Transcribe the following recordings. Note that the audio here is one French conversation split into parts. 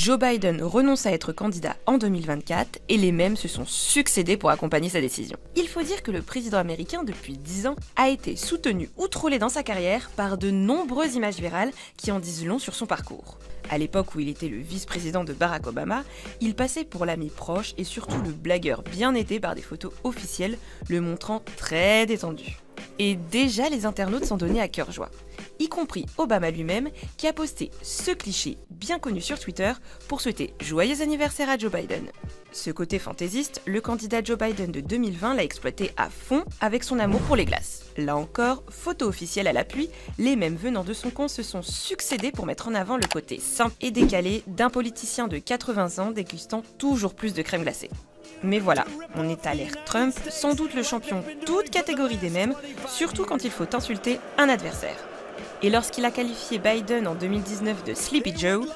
Joe Biden renonce à être candidat en 2024 et les mèmes se sont succédés pour accompagner sa décision. Il faut dire que le président américain, depuis 10 ans, a été soutenu ou trollé dans sa carrière par de nombreuses images virales qui en disent long sur son parcours. À l'époque où il était le vice-président de Barack Obama, il passait pour l'ami proche et surtout le blagueur bien été par des photos officielles le montrant très détendu. Et déjà les internautes s'en donnaient à cœur joie, y compris Obama lui-même qui a posté ce cliché bien connu sur Twitter pour souhaiter joyeux anniversaire à Joe Biden. Ce côté fantaisiste, le candidat Joe Biden de 2020 l'a exploité à fond avec son amour pour les glaces. Là encore, photo officielle à l'appui, les mêmes venant de son compte se sont succédés pour mettre en avant le côté simple et décalé d'un politicien de 80 ans dégustant toujours plus de crème glacée. Mais voilà, on est à l'ère Trump, sans doute le champion toute catégorie des mèmes, surtout quand il faut insulter un adversaire. Et lorsqu'il a qualifié Biden en 2019 de Sleepy Joe,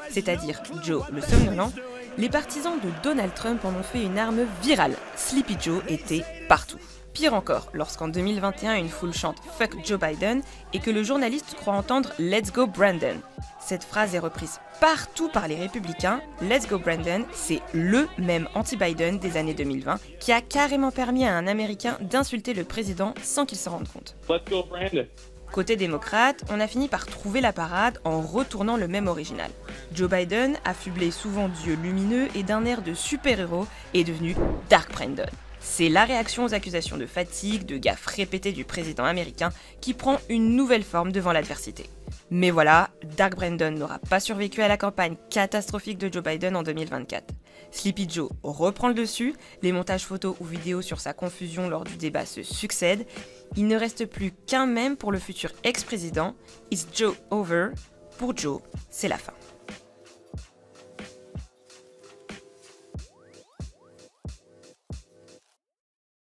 c'est-à-dire Joe le somnolent, les partisans de Donald Trump en ont fait une arme virale. Sleepy Joe était partout. Pire encore, lorsqu'en 2021 une foule chante « Fuck Joe Biden » et que le journaliste croit entendre « Let's go Brandon ». Cette phrase est reprise partout par les républicains. « Let's go Brandon », c'est le mème anti-Biden des années 2020 qui a carrément permis à un Américain d'insulter le président sans qu'il s'en rende compte. Let's go Brandon. Côté démocrate, on a fini par trouver la parade en retournant le mème original. Joe Biden, affublé souvent d'yeux lumineux et d'un air de super-héros, est devenu Dark Brandon. C'est la réaction aux accusations de fatigue, de gaffes répétées du président américain qui prend une nouvelle forme devant l'adversité. Mais voilà, Dark Brandon n'aura pas survécu à la campagne catastrophique de Joe Biden en 2024. Sleepy Joe reprend le dessus, les montages photos ou vidéos sur sa confusion lors du débat se succèdent. Il ne reste plus qu'un mème pour le futur ex-président, It's Joe over. Pour Joe, c'est la fin.